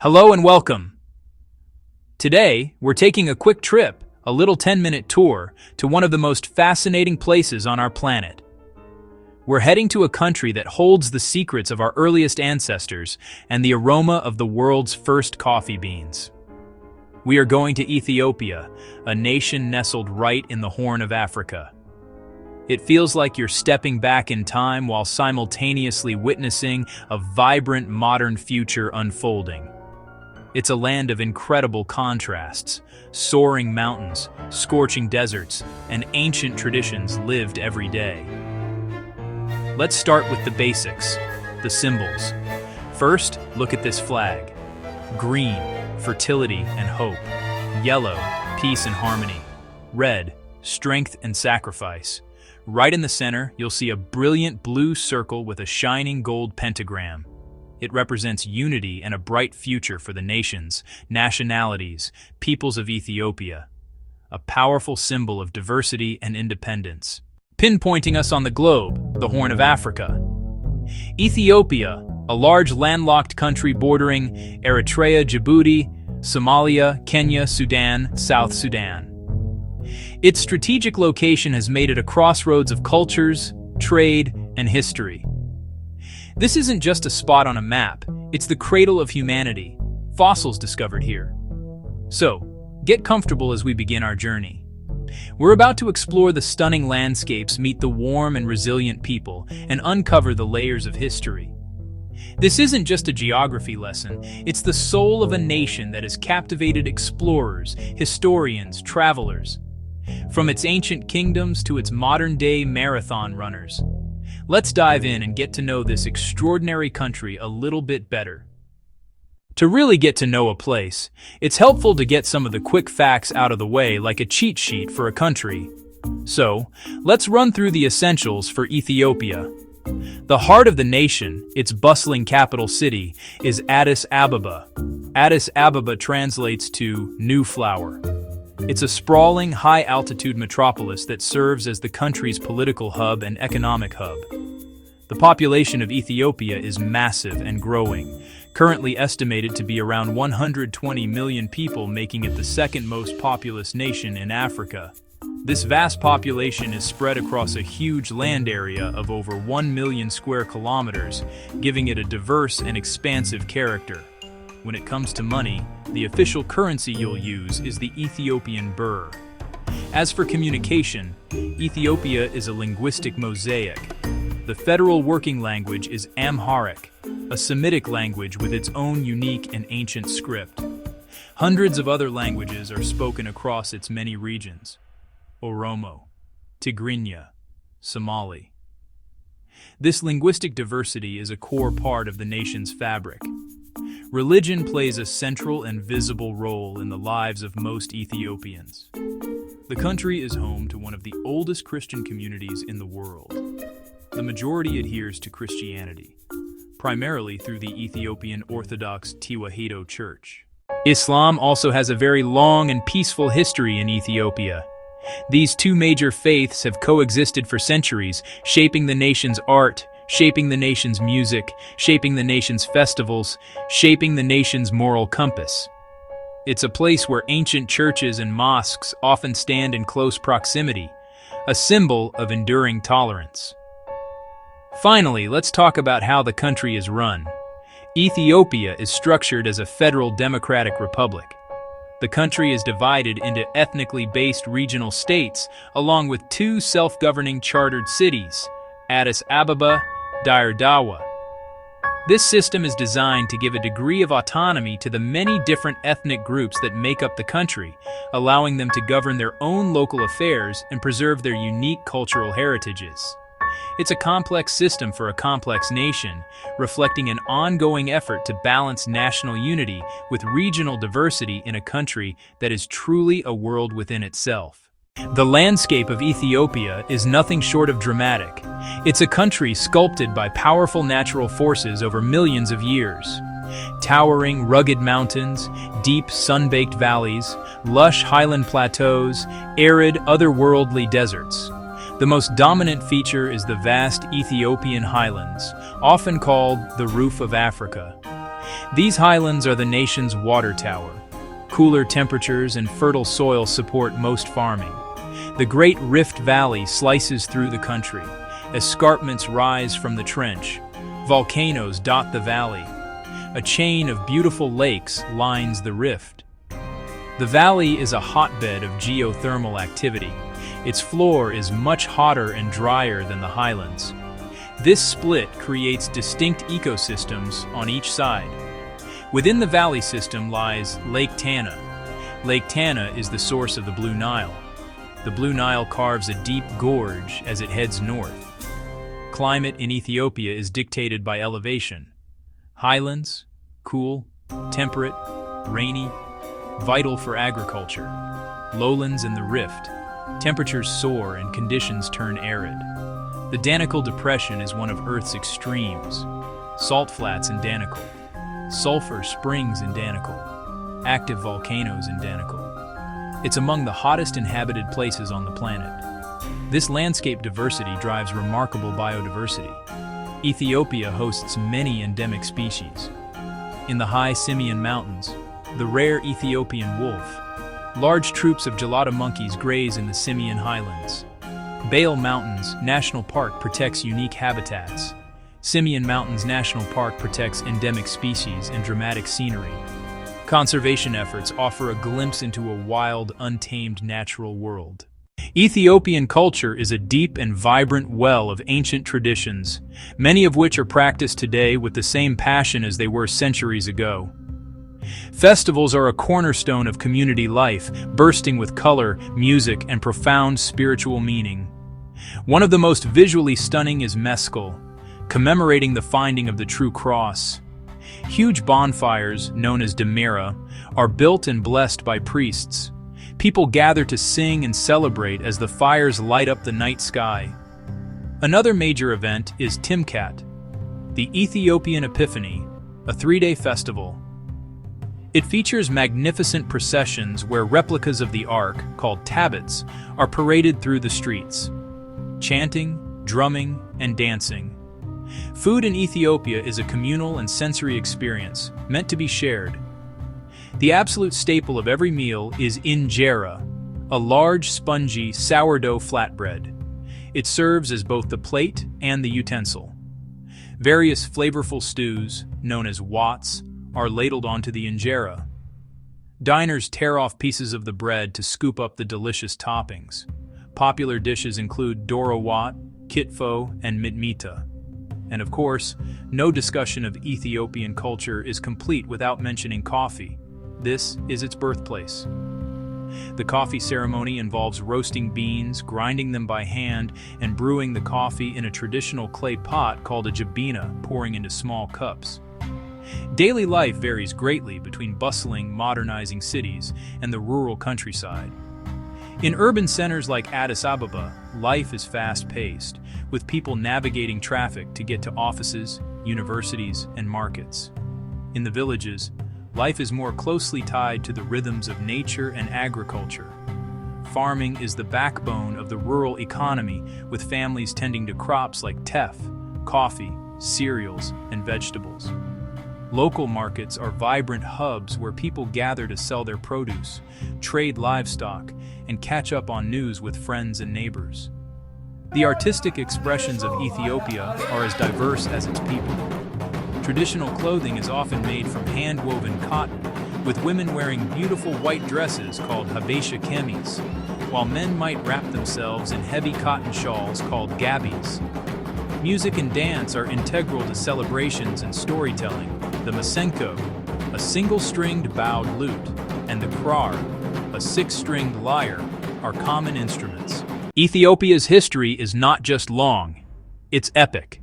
Hello and welcome. Today, we're taking a quick trip, a little 10-minute tour, to one of the most fascinating places on our planet. We're heading to a country that holds the secrets of our earliest ancestors and the aroma of the world's first coffee beans. We are going to Ethiopia, a nation nestled right in the Horn of Africa. It feels like you're stepping back in time while simultaneously witnessing a vibrant modern future unfolding. It's a land of incredible contrasts, soaring mountains, scorching deserts, and ancient traditions lived every day. Let's start with the basics, the symbols. First, look at this flag. Green, fertility and hope. Yellow, peace and harmony. Red, strength and sacrifice. Right in the center, you'll see a brilliant blue circle with a shining gold pentagram. It represents unity and a bright future for the nations, nationalities, peoples of Ethiopia. A powerful symbol of diversity and independence. Pinpointing us on the globe, the Horn of Africa. Ethiopia, a large landlocked country bordering Eritrea, Djibouti, Somalia, Kenya, Sudan, South Sudan. Its strategic location has made it a crossroads of cultures, trade, and history. This isn't just a spot on a map, it's the cradle of humanity, fossils discovered here. So, get comfortable as we begin our journey. We're about to explore the stunning landscapes, meet the warm and resilient people, and uncover the layers of history. This isn't just a geography lesson, it's the soul of a nation that has captivated explorers, historians, travelers. From its ancient kingdoms to its modern-day marathon runners. Let's dive in and get to know this extraordinary country a little bit better. To really get to know a place, it's helpful to get some of the quick facts out of the way, like a cheat sheet for a country. So, let's run through the essentials for Ethiopia. The heart of the nation, its bustling capital city, is Addis Ababa. Addis Ababa translates to New Flower. It's a sprawling, high-altitude metropolis that serves as the country's political hub and economic hub. The population of Ethiopia is massive and growing, currently estimated to be around 120 million people, making it the second most populous nation in Africa. This vast population is spread across a huge land area of over 1 million square kilometers, giving it a diverse and expansive character. When it comes to money, the official currency you'll use is the Ethiopian birr. As for communication, Ethiopia is a linguistic mosaic. The federal working language is Amharic, a Semitic language with its own unique and ancient script. Hundreds of other languages are spoken across its many regions. Oromo, Tigrinya, Somali. This linguistic diversity is a core part of the nation's fabric. Religion plays a central and visible role in the lives of most Ethiopians. The country is home to one of the oldest Christian communities in the world. The majority adheres to Christianity, primarily through the Ethiopian Orthodox Tewahedo Church. Islam also has a very long and peaceful history in Ethiopia. These two major faiths have coexisted for centuries, shaping the nation's art, shaping the nation's music, shaping the nation's festivals, shaping the nation's moral compass. It's a place where ancient churches and mosques often stand in close proximity, a symbol of enduring tolerance. Finally, let's talk about how the country is run. Ethiopia is structured as a federal democratic republic. The country is divided into ethnically based regional states, along with two self-governing chartered cities, Addis Ababa, Dire Dawa. This system is designed to give a degree of autonomy to the many different ethnic groups that make up the country, allowing them to govern their own local affairs and preserve their unique cultural heritages. It's a complex system for a complex nation, reflecting an ongoing effort to balance national unity with regional diversity in a country that is truly a world within itself. The landscape of Ethiopia is nothing short of dramatic. It's a country sculpted by powerful natural forces over millions of years. Towering, rugged mountains, deep, sun-baked valleys, lush highland plateaus, arid, otherworldly deserts. The most dominant feature is the vast Ethiopian Highlands, often called the roof of Africa. These highlands are the nation's water tower. Cooler temperatures and fertile soil support most farming. The Great Rift Valley slices through the country. Escarpments rise from the trench. Volcanoes dot the valley. A chain of beautiful lakes lines the rift. The valley is a hotbed of geothermal activity. Its floor is much hotter and drier than the highlands. This split creates distinct ecosystems on each side. Within the valley system lies Lake Tana. Lake Tana is the source of the Blue Nile. The Blue Nile carves a deep gorge as it heads north. Climate in Ethiopia is dictated by elevation. Highlands, cool, temperate, rainy, vital for agriculture. Lowlands and the rift, temperatures soar and conditions turn arid. The Danakil Depression is one of Earth's extremes. Salt flats in Danakil. Sulfur springs in Danakil. Active volcanoes in Danakil. It's among the hottest inhabited places on the planet. This landscape diversity drives remarkable biodiversity. Ethiopia hosts many endemic species. In the high Simien Mountains, the rare Ethiopian wolf, large troops of gelada monkeys graze in the Simien Highlands. Bale Mountains National Park protects unique habitats. Simien Mountains National Park protects endemic species and dramatic scenery. Conservation efforts offer a glimpse into a wild, untamed natural world. Ethiopian culture is a deep and vibrant well of ancient traditions, many of which are practiced today with the same passion as they were centuries ago. Festivals are a cornerstone of community life, bursting with color, music, and profound spiritual meaning. One of the most visually stunning is Meskel, commemorating the finding of the true cross. Huge bonfires, known as Demira, are built and blessed by priests. People gather to sing and celebrate as the fires light up the night sky. Another major event is Timkat, the Ethiopian Epiphany, a 3-day festival. It features magnificent processions where replicas of the Ark, called tablets, are paraded through the streets. Chanting, drumming, and dancing. Food in Ethiopia is a communal and sensory experience, meant to be shared. The absolute staple of every meal is injera, a large, spongy sourdough flatbread. It serves as both the plate and the utensil. Various flavorful stews, known as wats, are ladled onto the injera. Diners tear off pieces of the bread to scoop up the delicious toppings. Popular dishes include doro wat, kitfo, and mitmita. And of course, no discussion of Ethiopian culture is complete without mentioning coffee. This is its birthplace. The coffee ceremony involves roasting beans, grinding them by hand, and brewing the coffee in a traditional clay pot called a jabina, pouring into small cups. Daily life varies greatly between bustling, modernizing cities and the rural countryside. In urban centers like Addis Ababa, life is fast-paced, with people navigating traffic to get to offices, universities, and markets. In the villages, life is more closely tied to the rhythms of nature and agriculture. Farming is the backbone of the rural economy, with families tending to crops like teff, coffee, cereals, and vegetables. Local markets are vibrant hubs where people gather to sell their produce, trade livestock, and catch up on news with friends and neighbors. The artistic expressions of Ethiopia are as diverse as its people. Traditional clothing is often made from hand-woven cotton, with women wearing beautiful white dresses called habesha kemis, while men might wrap themselves in heavy cotton shawls called gabis. Music and dance are integral to celebrations and storytelling. The masenko, a single-stringed bowed lute, and the krar, a 6-stringed lyre, are common instruments. Ethiopia's history is not just long, it's epic.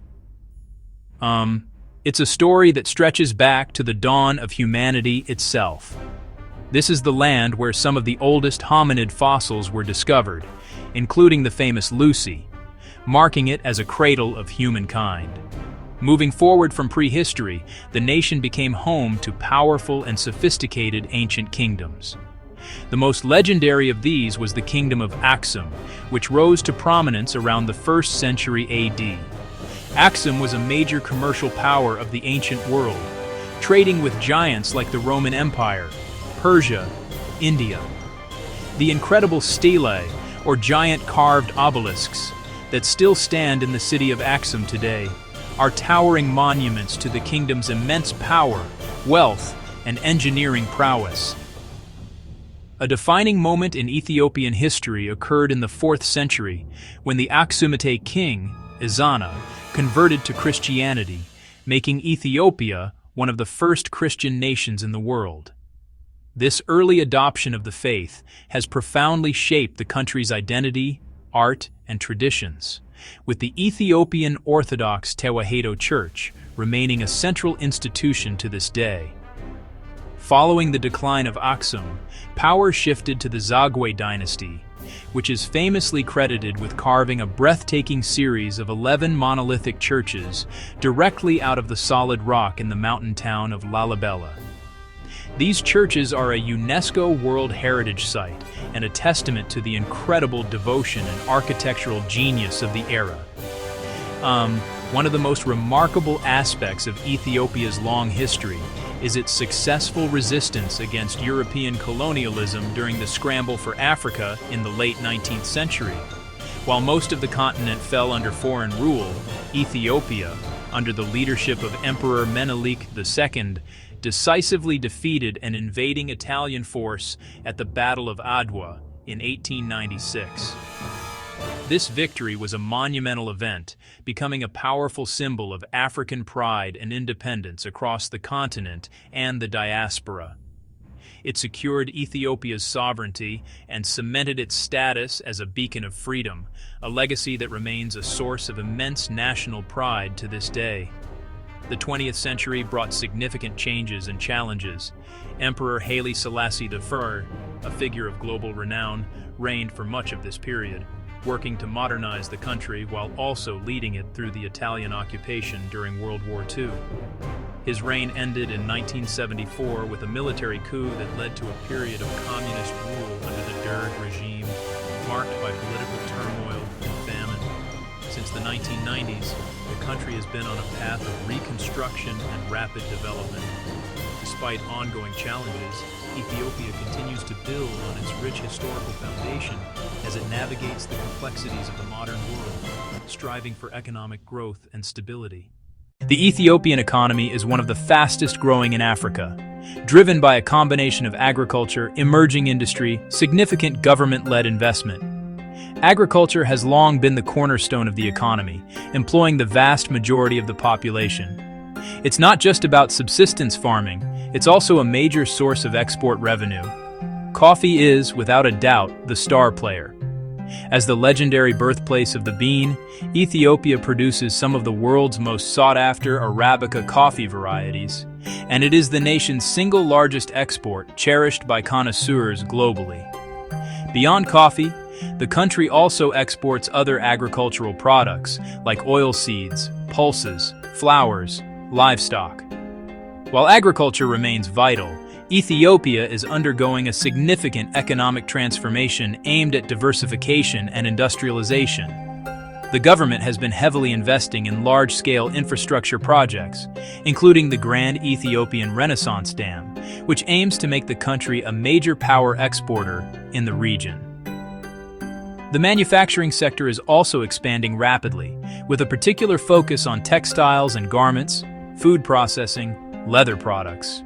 It's a story that stretches back to the dawn of humanity itself. This is the land where some of the oldest hominid fossils were discovered, including the famous Lucy, marking it as a cradle of humankind. Moving forward from prehistory, the nation became home to powerful and sophisticated ancient kingdoms. The most legendary of these was the kingdom of Aksum, which rose to prominence around the 1st century AD. Aksum was a major commercial power of the ancient world, trading with giants like the Roman Empire, Persia, India. The incredible stelae, or giant carved obelisks, that still stand in the city of Axum today, are towering monuments to the kingdom's immense power, wealth, and engineering prowess. A defining moment in Ethiopian history occurred in the 4th century when the Aksumite king, Ezana, converted to Christianity, making Ethiopia one of the first Christian nations in the world. This early adoption of the faith has profoundly shaped the country's identity, art, and traditions, with the Ethiopian Orthodox Tewahedo Church remaining a central institution to this day. Following the decline of Aksum, power shifted to the Zagwe dynasty, which is famously credited with carving a breathtaking series of 11 monolithic churches directly out of the solid rock in the mountain town of Lalibela. These churches are a UNESCO World Heritage Site and a testament to the incredible devotion and architectural genius of the era. One of the most remarkable aspects of Ethiopia's long history is its successful resistance against European colonialism during the scramble for Africa in the late 19th century. While most of the continent fell under foreign rule, Ethiopia, under the leadership of Emperor Menelik II, decisively defeated an invading Italian force at the Battle of Adwa in 1896. This victory was a monumental event, becoming a powerful symbol of African pride and independence across the continent and the diaspora. It secured Ethiopia's sovereignty and cemented its status as a beacon of freedom, a legacy that remains a source of immense national pride to this day. The 20th century brought significant changes and challenges. Emperor Haile Selassie I, a figure of global renown, reigned for much of this period, working to modernize the country while also leading it through the Italian occupation during World War II. His reign ended in 1974 with a military coup that led to a period of communist rule under the Derg regime, marked by political turmoil and famine. Since the 1990s, the country has been on a path of reconstruction and rapid development. Despite ongoing challenges, Ethiopia continues to build on its rich historical foundation as it navigates the complexities of the modern world, striving for economic growth and stability. The Ethiopian economy is one of the fastest growing in Africa, driven by a combination of agriculture, emerging industry, significant government-led investment. Agriculture has long been the cornerstone of the economy, employing the vast majority of the population. It's not just about subsistence farming, it's also a major source of export revenue. Coffee is, without a doubt, the star player. As the legendary birthplace of the bean, Ethiopia produces some of the world's most sought-after Arabica coffee varieties, and it is the nation's single largest export, cherished by connoisseurs globally. Beyond coffee, the country also exports other agricultural products like oilseeds, pulses, flowers, livestock. While agriculture remains vital, Ethiopia is undergoing a significant economic transformation aimed at diversification and industrialization. The government has been heavily investing in large-scale infrastructure projects, including the Grand Ethiopian Renaissance Dam, which aims to make the country a major power exporter in the region. The manufacturing sector is also expanding rapidly, with a particular focus on textiles and garments, food processing, leather products.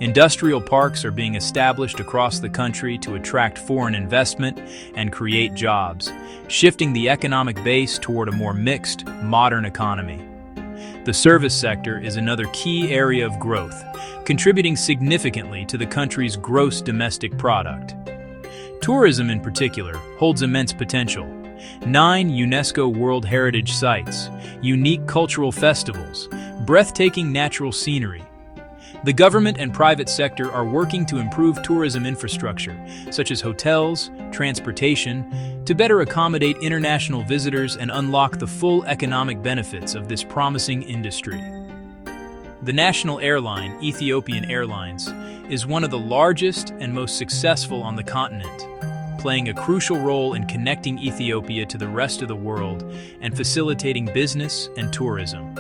Industrial parks are being established across the country to attract foreign investment and create jobs, shifting the economic base toward a more mixed, modern economy. The service sector is another key area of growth, contributing significantly to the country's gross domestic product. Tourism in particular holds immense potential. 9 UNESCO World Heritage Sites, unique cultural festivals, breathtaking natural scenery. The government and private sector are working to improve tourism infrastructure, such as hotels, transportation, to better accommodate international visitors and unlock the full economic benefits of this promising industry. The national airline, Ethiopian Airlines, is one of the largest and most successful on the continent, playing a crucial role in connecting Ethiopia to the rest of the world and facilitating business and tourism.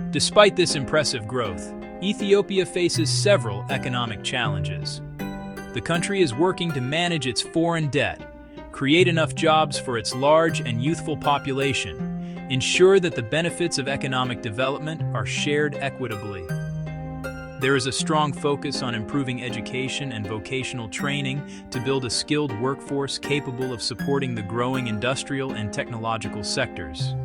Despite this impressive growth, Ethiopia faces several economic challenges. The country is working to manage its foreign debt, create enough jobs for its large and youthful population, ensure that the benefits of economic development are shared equitably. There is a strong focus on improving education and vocational training to build a skilled workforce capable of supporting the growing industrial and technological sectors.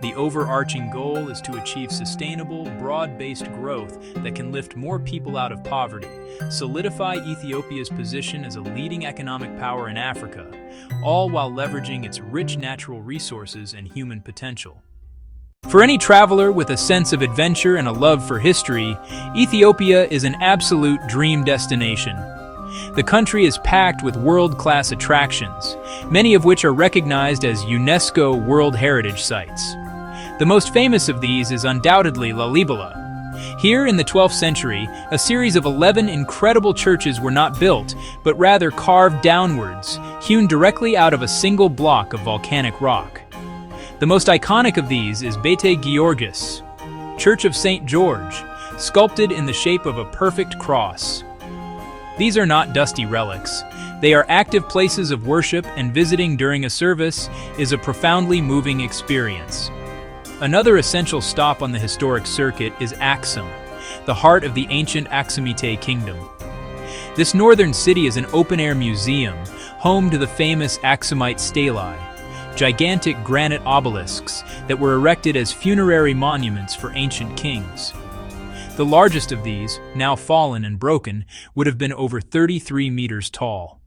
The overarching goal is to achieve sustainable, broad-based growth that can lift more people out of poverty, solidify Ethiopia's position as a leading economic power in Africa, all while leveraging its rich natural resources and human potential. For any traveler with a sense of adventure and a love for history, Ethiopia is an absolute dream destination. The country is packed with world-class attractions, many of which are recognized as UNESCO World Heritage Sites. The most famous of these is undoubtedly Lalibela. Here in the 12th century, a series of 11 incredible churches were not built, but rather carved downwards, hewn directly out of a single block of volcanic rock. The most iconic of these is Bete Georgis, Church of St. George, sculpted in the shape of a perfect cross. These are not dusty relics. They are active places of worship, and visiting during a service is a profoundly moving experience. Another essential stop on the historic circuit is Aksum, the heart of the ancient Aksumite kingdom. This northern city is an open-air museum, home to the famous Aksumite stelae, gigantic granite obelisks that were erected as funerary monuments for ancient kings. The largest of these, now fallen and broken, would have been over 33 meters tall.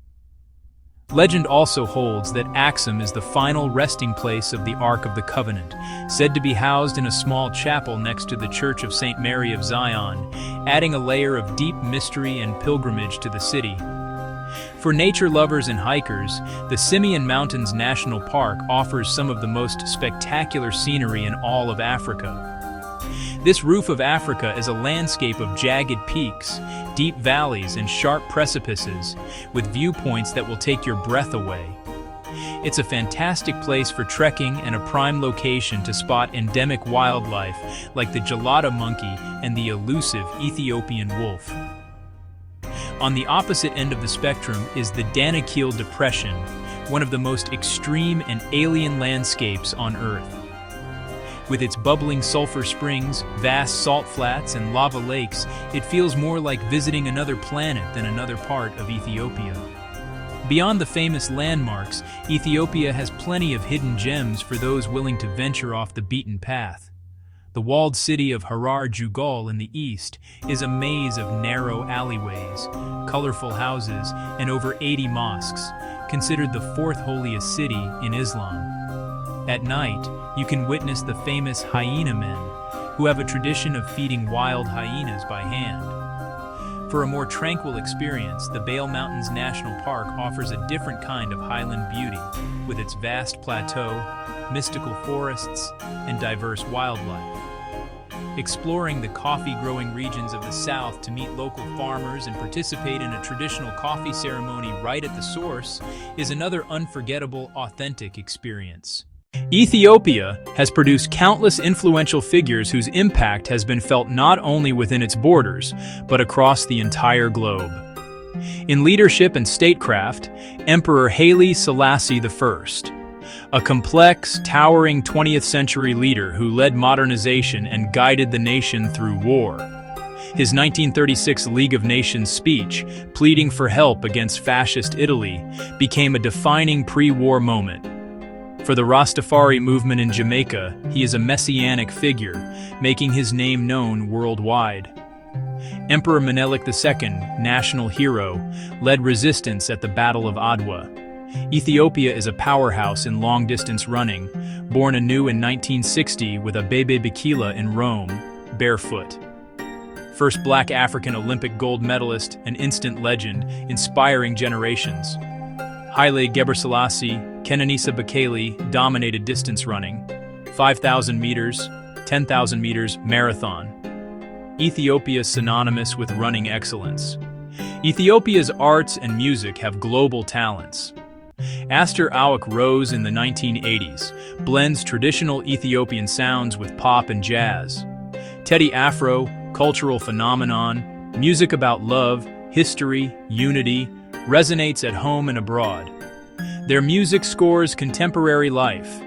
Legend also holds that Aksum is the final resting place of the Ark of the Covenant, said to be housed in a small chapel next to the Church of St. Mary of Zion, adding a layer of deep mystery and pilgrimage to the city. For nature lovers and hikers, the Simien Mountains National Park offers some of the most spectacular scenery in all of Africa. This roof of Africa is a landscape of jagged peaks, deep valleys, and sharp precipices, with viewpoints that will take your breath away. It's a fantastic place for trekking and a prime location to spot endemic wildlife like the gelada monkey and the elusive Ethiopian wolf. On the opposite end of the spectrum is the Danakil Depression, one of the most extreme and alien landscapes on Earth. With its bubbling sulfur springs, vast salt flats, and lava lakes, it feels more like visiting another planet than another part of Ethiopia. Beyond the famous landmarks, Ethiopia has plenty of hidden gems for those willing to venture off the beaten path. The walled city of Harar Jugal in the east is a maze of narrow alleyways, colorful houses, and over 80 mosques, considered the fourth holiest city in Islam. At night, you can witness the famous hyena men, who have a tradition of feeding wild hyenas by hand. For a more tranquil experience, the Bale Mountains National Park offers a different kind of highland beauty, with its vast plateau, mystical forests, and diverse wildlife. Exploring the coffee-growing regions of the south to meet local farmers and participate in a traditional coffee ceremony right at the source is another unforgettable, authentic experience. Ethiopia has produced countless influential figures whose impact has been felt not only within its borders, but across the entire globe. In leadership and statecraft, Emperor Haile Selassie I, a complex, towering 20th century leader who led modernization and guided the nation through war. His 1936 League of Nations speech, pleading for help against fascist Italy, became a defining pre-war moment. For the Rastafari movement in Jamaica, he is a messianic figure, making his name known worldwide. Emperor Menelik II, national hero, led resistance at the Battle of Adwa. Ethiopia is a powerhouse in long-distance running, born anew in 1960 with Abebe Bikila in Rome, barefoot. First Black African Olympic gold medalist, an instant legend, inspiring generations. Haile Gebrselassie, Kenenisa Bekele dominated distance running, 5,000 meters, 10,000 meters, marathon. Ethiopia synonymous with running excellence. Ethiopia's arts and music have global talents. Aster Awak rose in the 1980s, blends traditional Ethiopian sounds with pop and jazz. Teddy Afro, cultural phenomenon, music about love, history, unity, resonates at home and abroad. Their music scores contemporary life.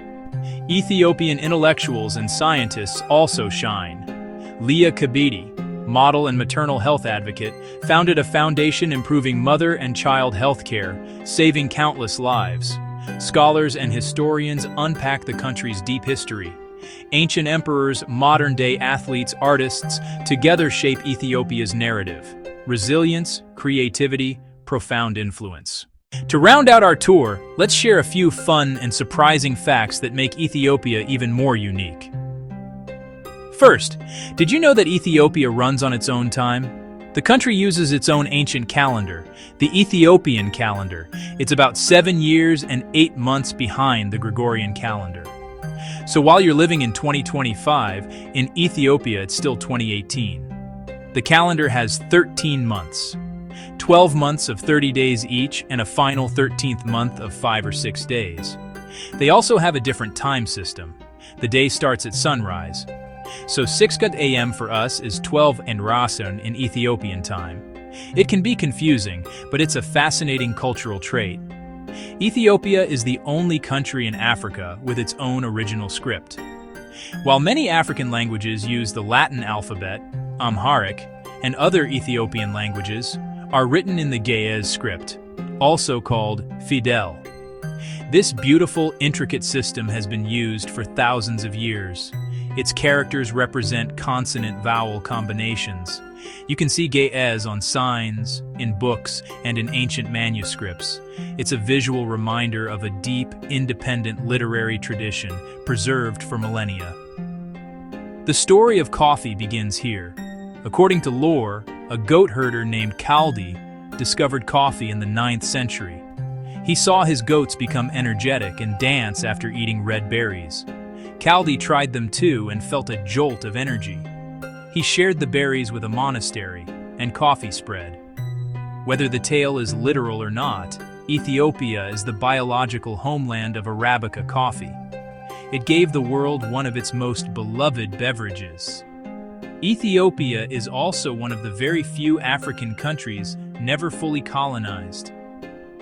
Ethiopian intellectuals and scientists also shine. Leah Kabidi, model and maternal health advocate, founded a foundation improving mother and child health care, saving countless lives. Scholars and historians unpack the country's deep history. Ancient emperors, modern-day athletes, artists, together shape Ethiopia's narrative. Resilience, creativity, profound influence. To round out our tour, let's share a few fun and surprising facts that make Ethiopia even more unique. First, did you know that Ethiopia runs on its own time? The country uses its own ancient calendar, the Ethiopian calendar. It's about 7 years and 8 months behind the Gregorian calendar. So while you're living in 2025, in Ethiopia it's still 2018. The calendar has 13 months. 12 months of 30 days each and a final 13th month of 5 or 6 days. They also have a different time system. The day starts at sunrise. So 6 a.m. for us is 12 Rason in Ethiopian time. It can be confusing, but it's a fascinating cultural trait. Ethiopia is the only country in Africa with its own original script. While many African languages use the Latin alphabet, Amharic, and other Ethiopian languages are written in the Ge'ez script, also called Fidel. This beautiful, intricate system has been used for thousands of years. Its characters represent consonant-vowel combinations. You can see Ge'ez on signs, in books, and in ancient manuscripts. It's a visual reminder of a deep, independent literary tradition preserved for millennia. The story of coffee begins here. According to lore, a goat herder named Cradle discovered coffee in the 9th century. He saw his goats become energetic and dance after eating red berries. Cradle tried them too and felt a jolt of energy. He shared the berries with a monastery, and coffee spread. Whether the tale is literal or not, Ethiopia is the biological homeland of Arabica coffee. It gave the world one of its most beloved beverages. Ethiopia is also one of the very few African countries never fully colonized.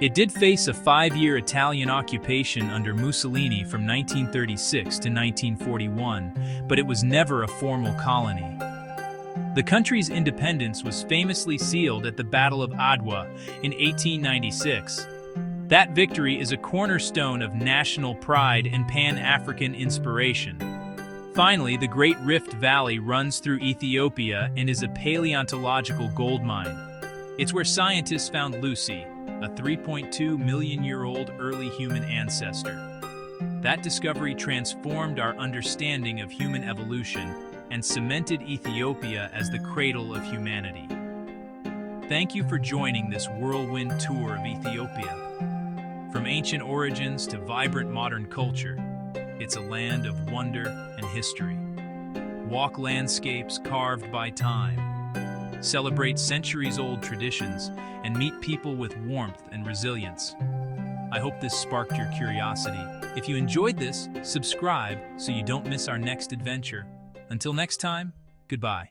It did face a 5-year Italian occupation under Mussolini from 1936 to 1941, but it was never a formal colony. The country's independence was famously sealed at the Battle of Adwa in 1896. That victory is a cornerstone of national pride and Pan-African inspiration. Finally, the Great Rift Valley runs through Ethiopia and is a paleontological goldmine. It's where scientists found Lucy, a 3.2 million-year-old early human ancestor. That discovery transformed our understanding of human evolution and cemented Ethiopia as the cradle of humanity. Thank you for joining this whirlwind tour of Ethiopia. From ancient origins to vibrant modern culture, it's a land of wonder and history. Walk landscapes carved by time, celebrate centuries-old traditions, and meet people with warmth and resilience. I hope this sparked your curiosity. If you enjoyed this, subscribe so you don't miss our next adventure. Until next time, goodbye.